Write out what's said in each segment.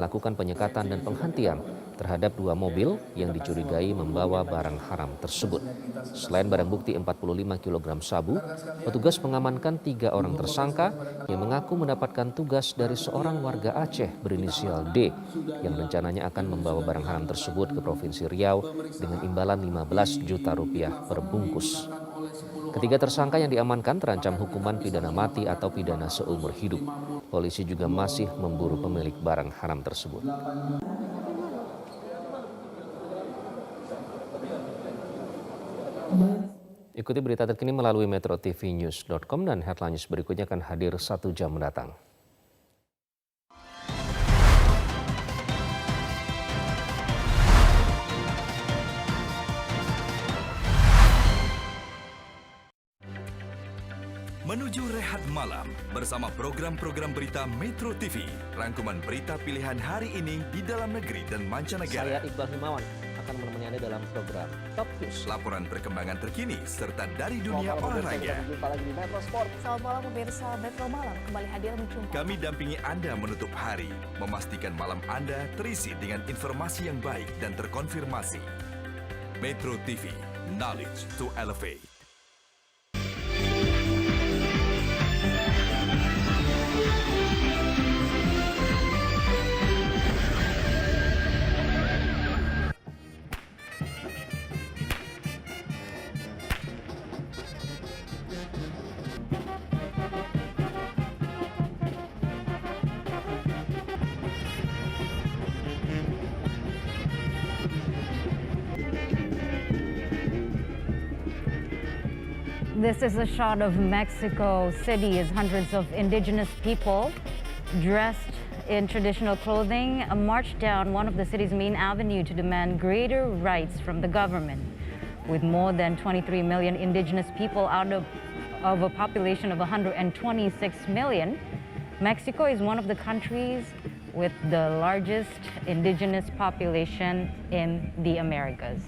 lakukan penyekatan dan penghentian terhadap 2 mobil yang dicurigai membawa barang haram tersebut. Selain barang bukti 45 kg sabu, petugas mengamankan 3 orang tersangka yang mengaku mendapatkan tugas dari seorang warga Aceh berinisial D yang rencananya akan membawa barang haram tersebut ke Provinsi Riau dengan imbalan 15 juta rupiah per bungkus. Ketiga tersangka yang diamankan terancam hukuman pidana mati atau pidana seumur hidup. Polisi juga masih memburu pemilik barang haram tersebut. Ikuti berita terkini melalui metrotvnews.com dan headline news berikutnya akan hadir 1 jam mendatang. Menuju rehat malam bersama program-program berita Metro TV. Rangkuman berita pilihan hari ini di dalam negeri dan mancanegara. Saya Iqbal Himawan akan menemani Anda dalam program Top News. Laporan perkembangan terkini serta dari dunia olahraga. Jumpa lagi di Metro Sport. Selamat malam pemirsa Metro Malam kembali hadir menjumpa. Kami dampingi Anda menutup hari, memastikan malam Anda terisi dengan informasi yang baik dan terkonfirmasi. Metro TV, knowledge to elevate. This is a shot of Mexico City as hundreds of indigenous people dressed in traditional clothing marched down one of the city's main avenue to demand greater rights from the government. With more than 23 million indigenous people out of a population of 126 million, Mexico is one of the countries with the largest indigenous population in the Americas.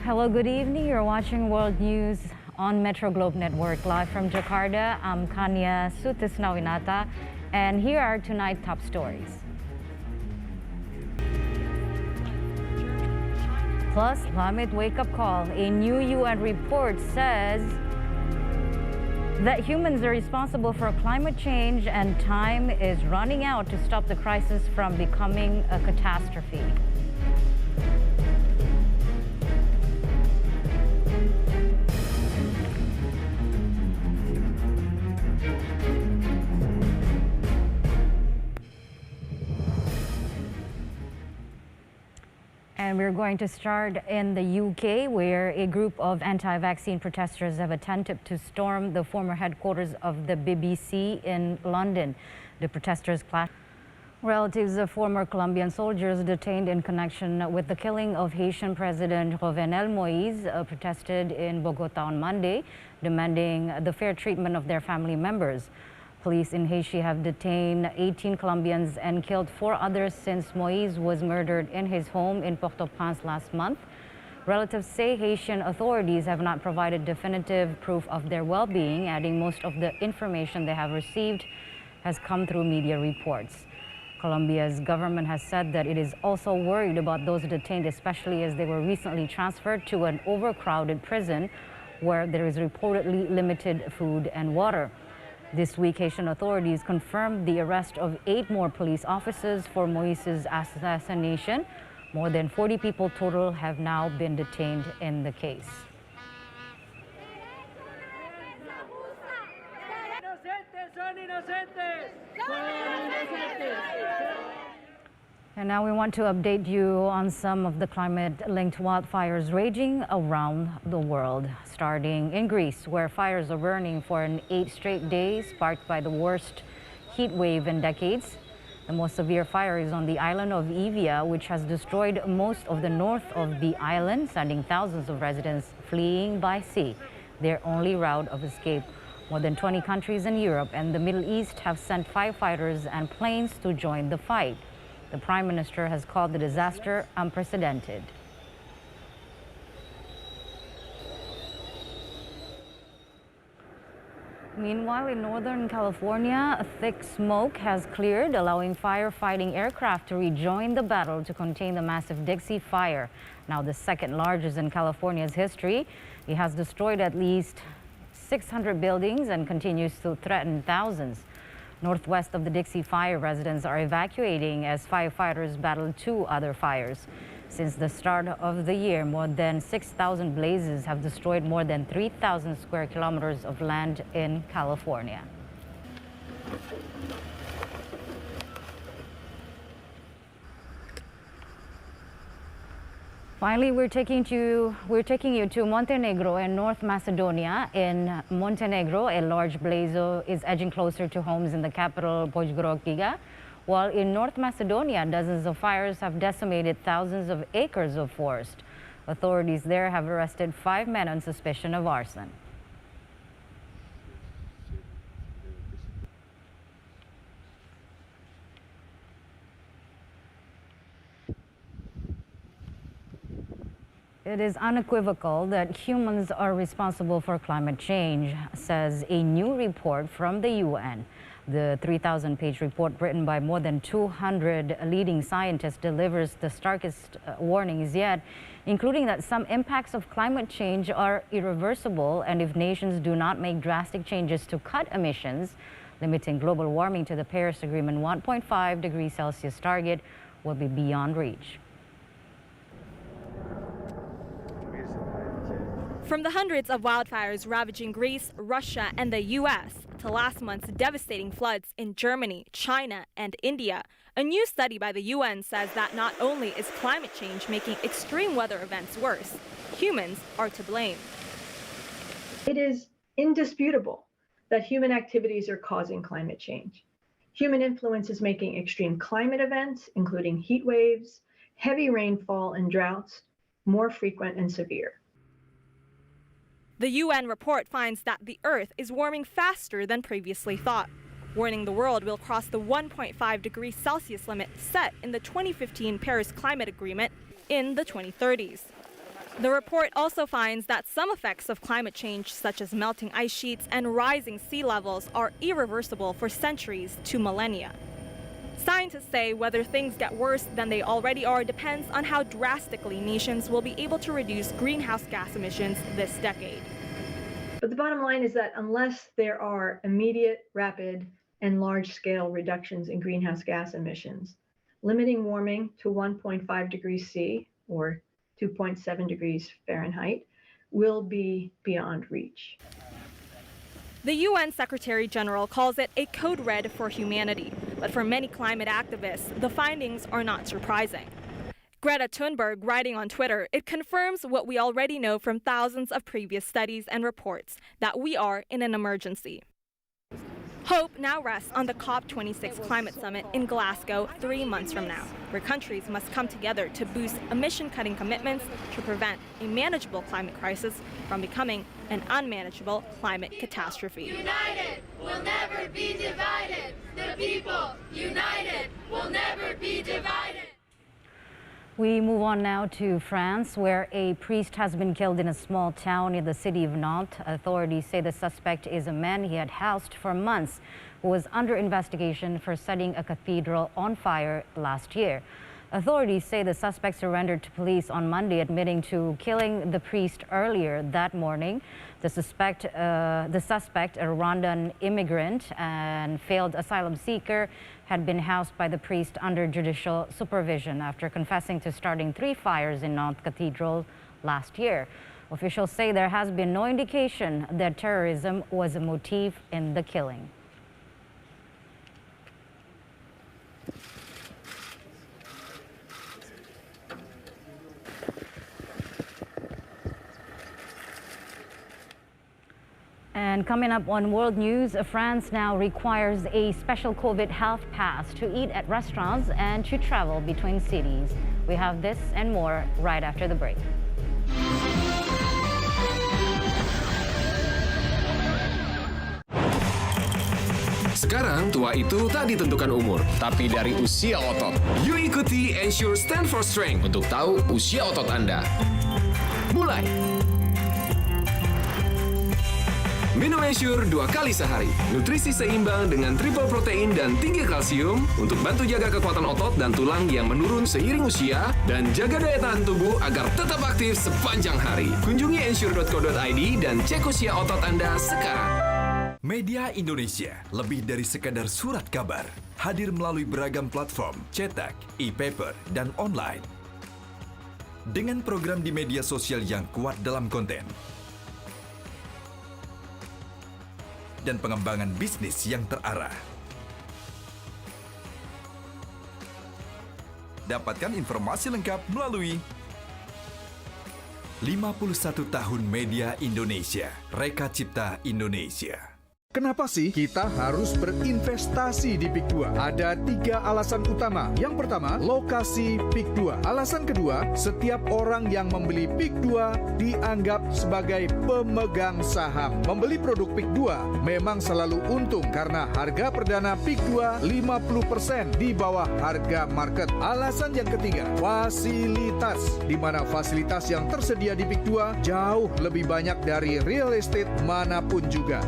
Hello, good evening. You're watching World News on Metro Globe Network. Live from Jakarta, I'm Kanya Sutisnawinata, and here are tonight's top stories. Plus, climate wake-up call. A new UN report says that humans are responsible for climate change and time is running out to stop the crisis from becoming a catastrophe. And we're going to start in the UK, where a group of anti-vaccine protesters have attempted to storm the former headquarters of the BBC in London. The protesters clashed. Relatives of former Colombian soldiers detained in connection with the killing of Haitian President Jovenel Moïse protested in Bogota on Monday, demanding the fair treatment of their family members. Police in Haiti have detained 18 Colombians and killed 4 others since Moïse was murdered in his home in Port-au-Prince last month. Relatives say Haitian authorities have not provided definitive proof of their well-being, adding most of the information they have received has come through media reports. Colombia's government has said that it is also worried about those detained, especially as they were recently transferred to an overcrowded prison where there is reportedly limited food and water. This week, Haitian authorities confirmed the arrest of 8 more police officers for Moïse's assassination. More than 40 people total have now been detained in the case. Inocentes son inocentes. And now we want to update you on some of the climate-linked wildfires raging around the world, starting in Greece, where fires are burning for 8 straight days, sparked by the worst heat wave in decades. The most severe fire is on the island of Evia, which has destroyed most of the north of the island, sending thousands of residents fleeing by sea, their only route of escape. More than 20 countries in Europe and the Middle East have sent firefighters and planes to join the fight. The Prime Minister has called the disaster unprecedented. Meanwhile, in Northern California, thick smoke has cleared, allowing firefighting aircraft to rejoin the battle to contain the massive Dixie Fire, now the second largest in California's history. It has destroyed at least 600 buildings and continues to threaten thousands. Northwest of the Dixie Fire, residents are evacuating as firefighters battle 2 other fires. Since the start of the year, more than 6,000 blazes have destroyed more than 3,000 square kilometers of land in California. Finally, we're taking you to Montenegro and North Macedonia. In Montenegro, a large blaze is edging closer to homes in the capital, Podgorica, while in North Macedonia, dozens of fires have decimated thousands of acres of forest. Authorities there have arrested 5 men on suspicion of arson. It is unequivocal that humans are responsible for climate change, says a new report from the UN. The 3,000-page report, written by more than 200 leading scientists, delivers the starkest warnings yet, including that some impacts of climate change are irreversible, and if nations do not make drastic changes to cut emissions, limiting global warming to the Paris Agreement 1.5 degrees Celsius target will be beyond reach. From the hundreds of wildfires ravaging Greece, Russia, and the U.S. to last month's devastating floods in Germany, China, and India, a new study by the UN says that not only is climate change making extreme weather events worse, humans are to blame. It is indisputable that human activities are causing climate change. Human influence is making extreme climate events, including heat waves, heavy rainfall, and droughts, more frequent and severe. The UN report finds that the Earth is warming faster than previously thought, warning the world will cross the 1.5 degrees Celsius limit set in the 2015 Paris Climate Agreement in the 2030s. The report also finds that some effects of climate change, such as melting ice sheets and rising sea levels, are irreversible for centuries to millennia. Scientists say whether things get worse than they already are depends on how drastically nations will be able to reduce greenhouse gas emissions this decade. But the bottom line is that unless there are immediate, rapid, and large-scale reductions in greenhouse gas emissions, limiting warming to 1.5 degrees C, or 2.7 degrees Fahrenheit, will be beyond reach. The UN Secretary General calls it a code red for humanity, but for many climate activists, the findings are not surprising. Greta Thunberg, writing on Twitter, it confirms what we already know from thousands of previous studies and reports, that we are in an emergency. Hope now rests on the COP26 climate summit in Glasgow 3 months from now, where countries must come together to boost emission-cutting commitments to prevent a manageable climate crisis from becoming an unmanageable climate catastrophe. United will never be divided. The people united will never be divided. We move on now to France, where a priest has been killed in a small town in the city of Nantes. Authorities say the suspect is a man he had housed for months, who was under investigation for setting a cathedral on fire last year. Authorities say the suspect surrendered to police on Monday, admitting to killing the priest earlier that morning. The suspect, a Rwandan immigrant and failed asylum seeker, had been housed by the priest under judicial supervision after confessing to starting 3 fires in Nantes Cathedral last year. Officials say there has been no indication that terrorism was a motive in the killing. And coming up on World News, France now requires a special COVID health pass to eat at restaurants and to travel between cities. We have this and more right after the break. Sekarang tua itu tak ditentukan umur, tapi dari usia otot. Yuk ikuti Ensure Stand for Strength untuk tahu usia otot Anda. Mulai! Minum Ensure 2 kali sehari. Nutrisi seimbang dengan triple protein dan tinggi kalsium untuk bantu jaga kekuatan otot dan tulang yang menurun seiring usia dan jaga daya tahan tubuh agar tetap aktif sepanjang hari. Kunjungi ensure.co.id dan cek usia otot Anda sekarang. Media Indonesia, lebih dari sekadar surat kabar, hadir melalui beragam platform, cetak, e-paper, dan online. Dengan program di media sosial yang kuat dalam konten, dan pengembangan bisnis yang terarah. Dapatkan informasi lengkap melalui 51 tahun Media Indonesia, Reka Cipta Indonesia. Kenapa sih kita harus berinvestasi di PIK 2? Ada 3 alasan utama. Yang pertama, lokasi PIK 2. Alasan kedua, setiap orang yang membeli PIK 2 dianggap sebagai pemegang saham. Membeli produk PIK 2 memang selalu untung karena harga perdana PIK 2 50% di bawah harga market. Alasan yang ketiga, fasilitas. Di mana fasilitas yang tersedia di PIK 2 jauh lebih banyak dari real estate manapun juga.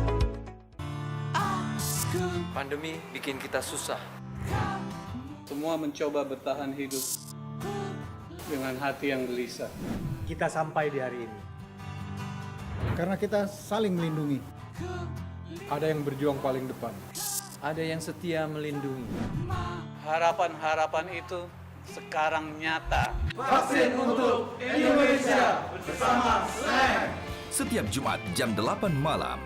Pandemi bikin kita susah. Semua mencoba bertahan hidup dengan hati yang gelisah. Kita sampai di hari ini karena kita saling melindungi. Ada yang berjuang paling depan. Ada yang setia melindungi. Harapan-harapan itu sekarang nyata. Vaksin untuk Indonesia bersama SLANG. Setiap Jumat jam 8 malam.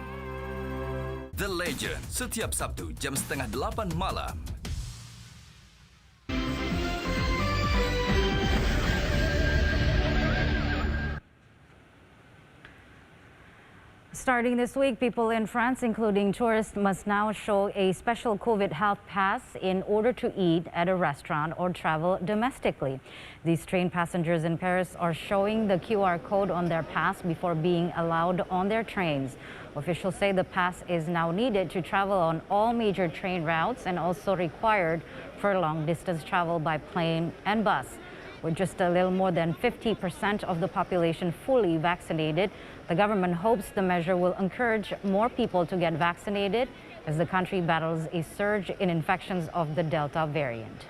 The Legend, setiap Sabtu jam 7:30 malam. Starting this week, people in France, including tourists, must now show a special COVID health pass in order to eat at a restaurant or travel domestically. These train passengers in Paris are showing the QR code on their pass before being allowed on their trains. Officials say the pass is now needed to travel on all major train routes and also required for long-distance travel by plane and bus. With just a little more than 50% of the population fully vaccinated, the government hopes the measure will encourage more people to get vaccinated as the country battles a surge in infections of the Delta variant.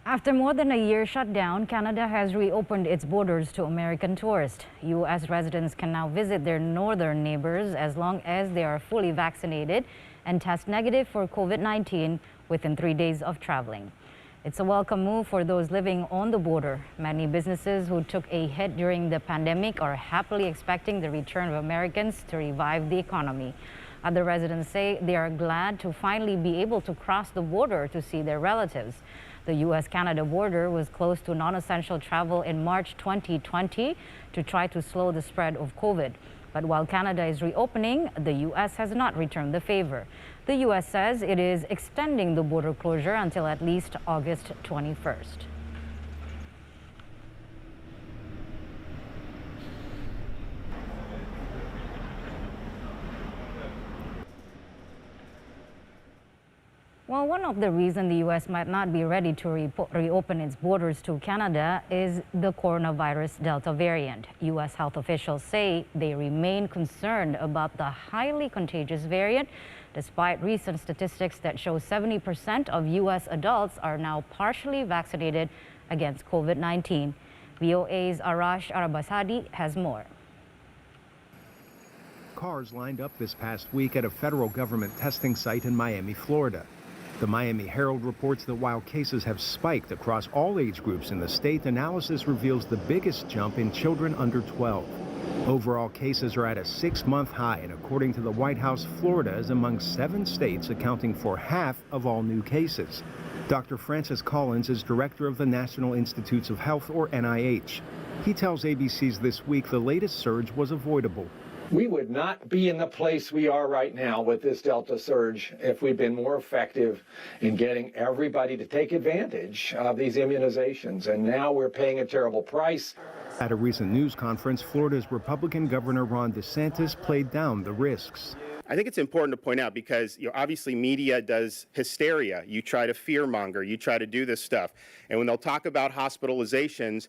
After more than a year shutdown, Canada has reopened its borders to American tourists. U.S. residents can now visit their northern neighbors as long as they are fully vaccinated and test negative for COVID-19 within 3 days of traveling. It's a welcome move for those living on the border. Many businesses who took a hit during the pandemic are happily expecting the return of Americans to revive the economy. Other residents say they are glad to finally be able to cross the border to see their relatives. The U.S.-Canada border was closed to non-essential travel in March 2020 to try to slow the spread of COVID. But while Canada is reopening, the U.S. has not returned the favor. The U.S. says it is extending the border closure until at least August 21st. Well, one of the reasons the U.S. might not be ready to reopen its borders to Canada is the coronavirus Delta variant. U.S. health officials say they remain concerned about the highly contagious variant, despite recent statistics that show 70% of U.S. adults are now partially vaccinated against COVID-19. VOA's Arash Arabasadi has more. Cars lined up this past week at a federal government testing site in Miami, Florida. The Miami Herald reports that while cases have spiked across all age groups in the state, analysis reveals the biggest jump in children under 12. Overall cases are at a 6-month high, and according to the White House, Florida is among 7 states accounting for half of all new cases. Dr. Francis Collins is director of the National Institutes of Health, or NIH. He tells ABC's This Week the latest surge was avoidable. We would not be in the place we are right now with this Delta surge if we'd been more effective in getting everybody to take advantage of these immunizations. And now we're paying a terrible price. At a recent news conference, Florida's Republican Governor Ron DeSantis played down the risks. I think it's important to point out because obviously media does hysteria. You try to fearmonger, you try to do this stuff. And when they'll talk about hospitalizations,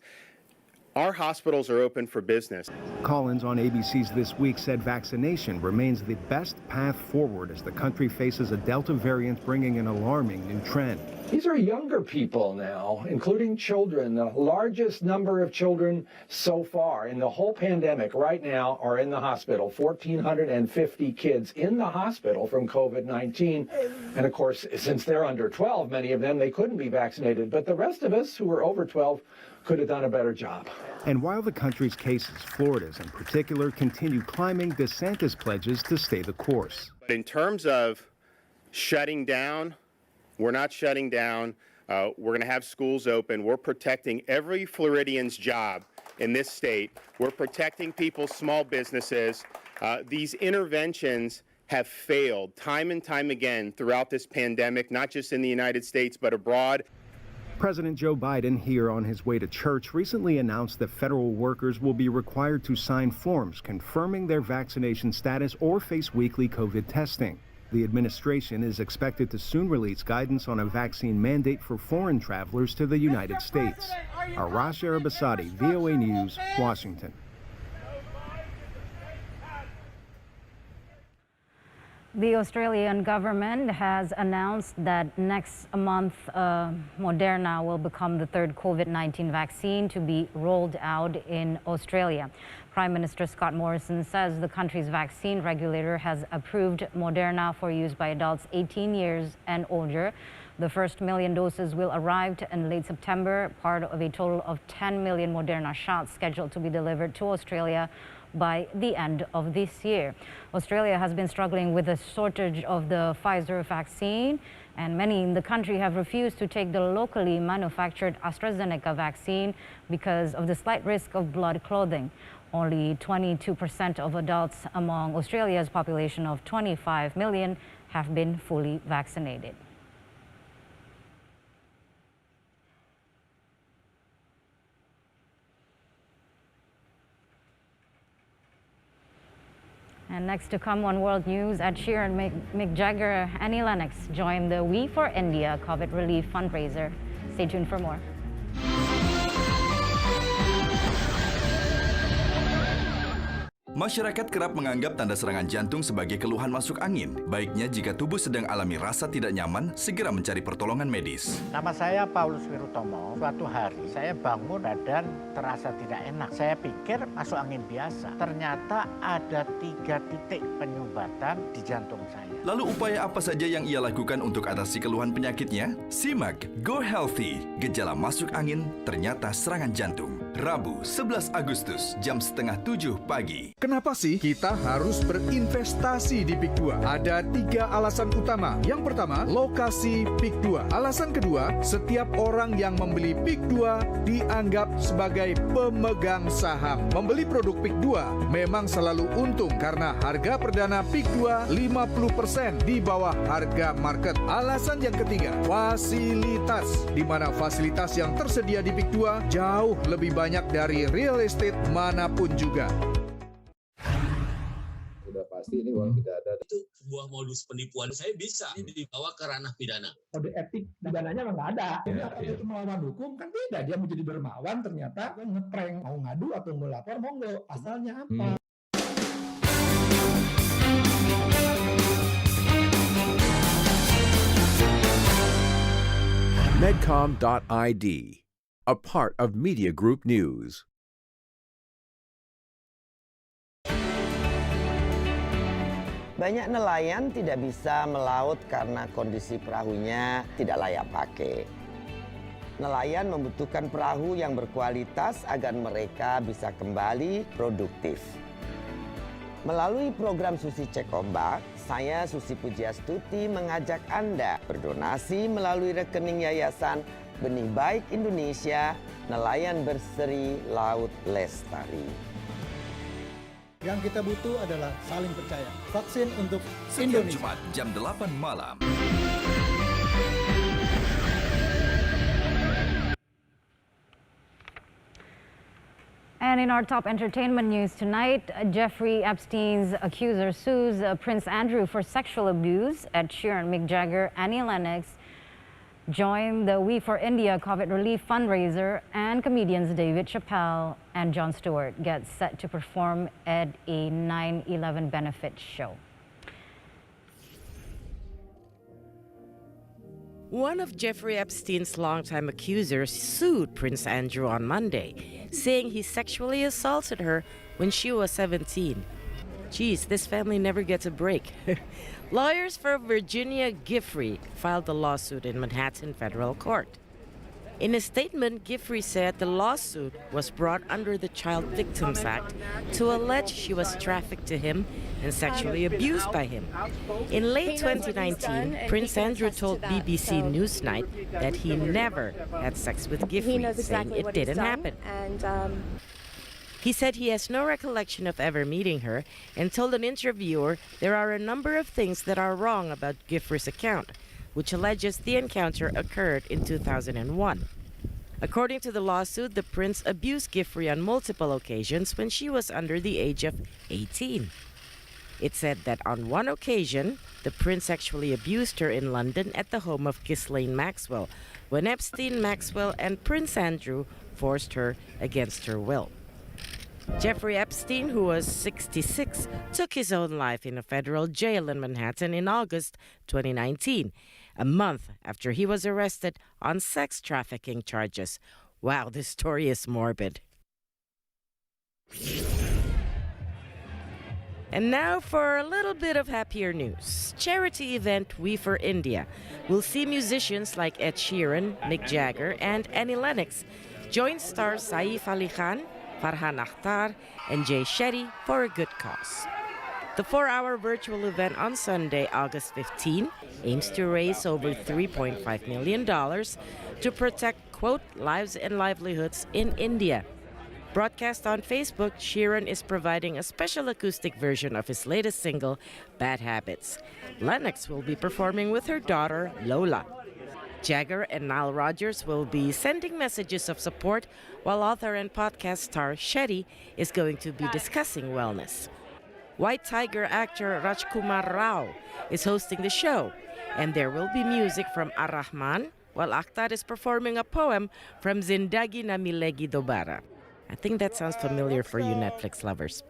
our hospitals are open for business. Collins on ABC's This Week said vaccination remains the best path forward as the country faces a Delta variant bringing an alarming new trend. These are younger people now, including children. The largest number of children so far in the whole pandemic right now are in the hospital. 1,450 kids in the hospital from COVID-19. And of course, since they're under 12, many of them, they couldn't be vaccinated. But the rest of us who are over 12 could have done a better job. And while the country's cases, Florida's in particular, continue climbing, DeSantis pledges to stay the course. In terms of shutting down, we're not shutting down. We're going to have schools open. We're protecting every Floridian's job in this state. We're protecting people's small businesses. These interventions have failed time and time again throughout this pandemic, not just in the United States, but abroad. President Joe Biden, here on his way to church, recently announced that federal workers will be required to sign forms confirming their vaccination status or face weekly COVID testing. The administration is expected to soon release guidance on a vaccine mandate for foreign travelers to the United States. Arash Arabasadi, VOA News, Washington. The Australian government has announced that next month, Moderna will become the third COVID-19 vaccine to be rolled out in Australia. Prime Minister Scott Morrison says the country's vaccine regulator has approved Moderna for use by adults 18 years and older. The first 1 million doses will arrive in late September, part of a total of 10 million Moderna shots scheduled to be delivered to Australia by the end of this year. Australia has been struggling with a shortage of the Pfizer vaccine, and many in the country have refused to take the locally manufactured AstraZeneca vaccine because of the slight risk of blood clotting. Only 22% of adults among Australia's population of 25 million have been fully vaccinated. And next to come on World News, Ed Sheeran, Mick Jagger, Annie Lennox join the We for India COVID relief fundraiser. Stay tuned for more. Masyarakat kerap menganggap tanda serangan jantung sebagai keluhan masuk angin. Baiknya jika tubuh sedang alami rasa tidak nyaman, segera mencari pertolongan medis. Nama saya Paulus Wirutomo. Suatu hari saya bangun badan terasa tidak enak. Saya pikir masuk angin biasa. Ternyata ada 3 titik penyumbatan di jantung saya. Lalu upaya apa saja yang ia lakukan untuk atasi keluhan penyakitnya? Simak Go Healthy, gejala masuk angin ternyata serangan jantung. Rabu 11 Agustus jam 6:30 pagi. Kenapa sih kita harus berinvestasi di PIK 2? Ada 3 alasan utama. Yang pertama, lokasi PIK 2. Alasan kedua, setiap orang yang membeli PIK 2 dianggap sebagai pemegang saham. Membeli produk PIK 2 memang selalu untung karena harga perdana PIK 2 50% di bawah harga market. Alasan yang ketiga, fasilitas. Di mana fasilitas yang tersedia di PIK 2 jauh lebih banyak dari real estate manapun juga. Pasti ini kalau tidak ada itu sebuah modus penipuan, saya bisa dibawa ke ranah pidana. Kode etik pidananya nggak ada. Itu melawan hukum kan tidak, dia mau jadi dermawan ternyata ngeprank, mau ngadu atau mau lapor monggo, asalnya apa? Medcom.id, a part of Media Group News. Banyak nelayan tidak bisa melaut karena kondisi perahunya tidak layak pakai. Nelayan membutuhkan perahu yang berkualitas agar mereka bisa kembali produktif. Melalui program Susi Cek Ombak, saya Susi Pujiastuti mengajak Anda berdonasi melalui rekening Yayasan Benih Baik Indonesia, Nelayan Berseri Laut Lestari. Yang kita butuh adalah saling percaya. Vaksin untuk Setiap Indonesia. Jumat jam 8 malam. And in our top entertainment news tonight, Jeffrey Epstein's accuser sues Prince Andrew for sexual abuse. Ed Sheeran, Mick Jagger, Annie Lennox joined the We for India COVID relief fundraiser, and comedians David Chappelle and Jon Stewart get set to perform at a 9/11 benefit show. One of Jeffrey Epstein's longtime accusers sued Prince Andrew on Monday, saying he sexually assaulted her when she was 17. Geez, this family never gets a break. Lawyers for Virginia Giuffre filed the lawsuit in Manhattan Federal Court. In a statement, Giuffre said the lawsuit was brought under the Child Victims Act to allege she was trafficked to him and sexually abused by him. In late 2019, Prince Andrew told BBC Newsnight that he never had sex with Giuffre, saying it didn't happen. He said he has no recollection of ever meeting her and told an interviewer there are a number of things that are wrong about Giuffre's account, which alleges the encounter occurred in 2001. According to the lawsuit, the prince abused Giuffre on multiple occasions when she was under the age of 18. It said that on one occasion, the prince sexually abused her in London at the home of Ghislaine Maxwell, when Epstein, Maxwell, and Prince Andrew forced her against her will. Jeffrey Epstein, who was 66, took his own life in a federal jail in Manhattan in August 2019, a month after he was arrested on sex trafficking charges. Wow, this story is morbid. And now for a little bit of happier news. Charity event We for India will see musicians like Ed Sheeran, Mick Jagger, and Annie Lennox join stars Saif Ali Khan, Farhan Akhtar, and Jay Shetty for a good cause. The 4-hour virtual event on Sunday, August 15, aims to raise over $3.5 million to protect, quote, lives and livelihoods in India. Broadcast on Facebook, Sheeran is providing a special acoustic version of his latest single, Bad Habits. Lennox will be performing with her daughter, Lola. Jagger and Nile Rodgers will be sending messages of support, while author and podcast star Shetty is going to be discussing wellness. White Tiger actor Rajkumar Rao is hosting the show, and there will be music from Ar-Rahman, while Akhtar is performing a poem from Zindagi Na Milegi Dobara. I think that sounds familiar for you Netflix lovers.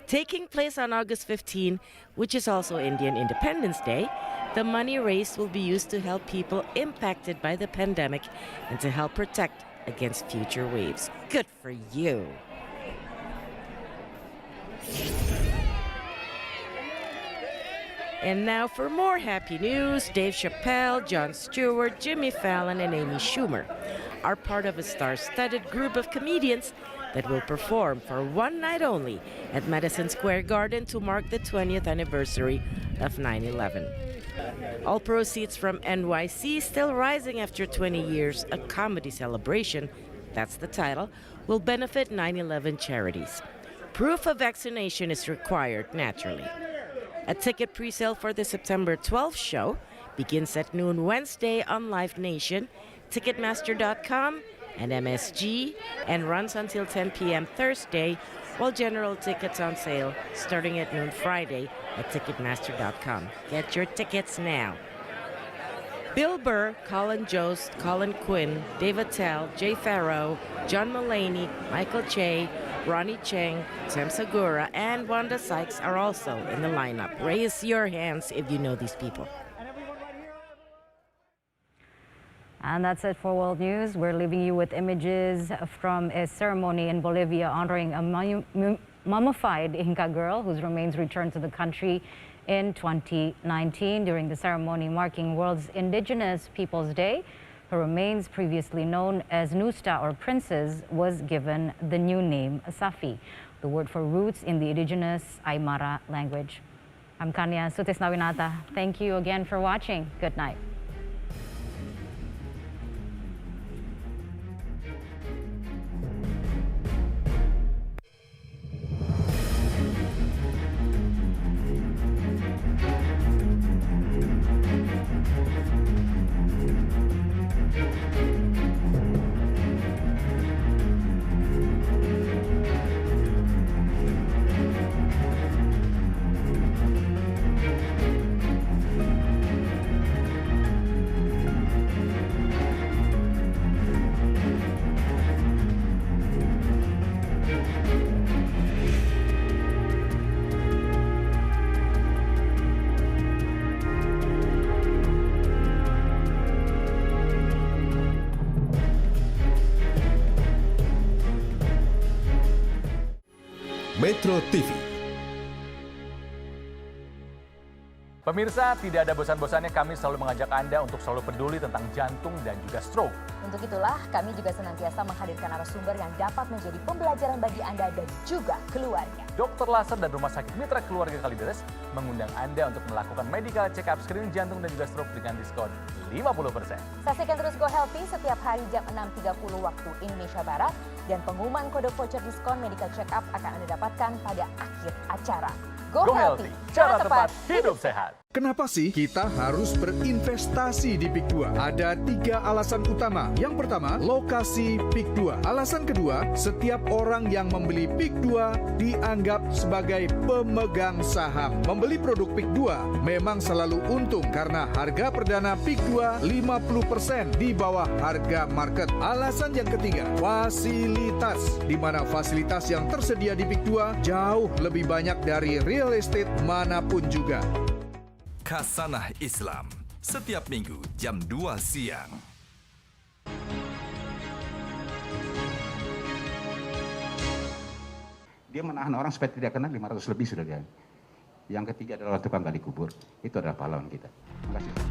Taking place on August 15, which is also Indian Independence Day, the money raised will be used to help people impacted by the pandemic and to help protect against future waves. Good for you. And now for more happy news, Dave Chappelle, Jon Stewart, Jimmy Fallon, and Amy Schumer are part of a star-studded group of comedians that will perform for one night only at Madison Square Garden to mark the 20th anniversary of 9/11. All proceeds from NYC Still Rising After 20 Years, a comedy celebration, that's the title, will benefit 9/11 charities. Proof of vaccination is required, naturally. A ticket pre-sale for the September 12th show begins at noon Wednesday on Live Nation, Ticketmaster.com, and MSG, and runs until 10 p.m. Thursday, while general tickets on sale starting at noon Friday at Ticketmaster.com. Get your tickets now. Bill Burr, Colin Jost, Colin Quinn, Dave Attell, Jay Farrow, John Mulaney, Michael Che, Ronnie Cheng, Sam Segura, and Wanda Sykes are also in the lineup. Raise your hands if you know these people. And that's it for World News. We're leaving you with images from a ceremony in Bolivia honoring a mummified Inca girl whose remains returned to the country in 2019. During the ceremony marking World's Indigenous Peoples Day, her remains, previously known as Nusta or Princess, was given the new name Safi, the word for roots in the Indigenous Aymara language. I'm Kanya Sutisnawinata. Thank you again for watching. Good night. Metro TV. Pemirsa, tidak ada bosan-bosannya kami selalu mengajak Anda untuk selalu peduli tentang jantung dan juga stroke. Untuk itulah, kami juga senantiasa menghadirkan narasumber yang dapat menjadi pembelajaran bagi Anda dan juga keluarga. Dr. Laser dan Rumah Sakit Mitra Keluarga Kalideres mengundang Anda untuk melakukan medical check-up screening jantung dan juga stroke dengan diskon 50%. Saksikan terus Go Healthy setiap hari jam 6.30 waktu Indonesia Barat. Dan pengumuman kode voucher diskon medical check-up akan Anda dapatkan pada akhir acara. Go Healthy, cara tepat hidup sehat. Kenapa sih kita harus berinvestasi di PIK 2? Ada 3 alasan utama. Yang pertama, lokasi PIK 2. Alasan kedua, setiap orang yang membeli PIK 2 dianggap sebagai pemegang saham. Membeli produk PIK 2 memang selalu untung karena harga perdana PIK 2 50% di bawah harga market. Alasan yang ketiga, fasilitas. Di mana fasilitas yang tersedia di PIK 2 jauh lebih banyak dari real estate manapun juga. Khasanah Islam, setiap minggu jam 2 siang. Dia menahan orang supaya tidak kena 500 lebih sudah dia. Yang ketiga adalah tukang gali kubur. Itu adalah pahlawan kita. Terima kasih.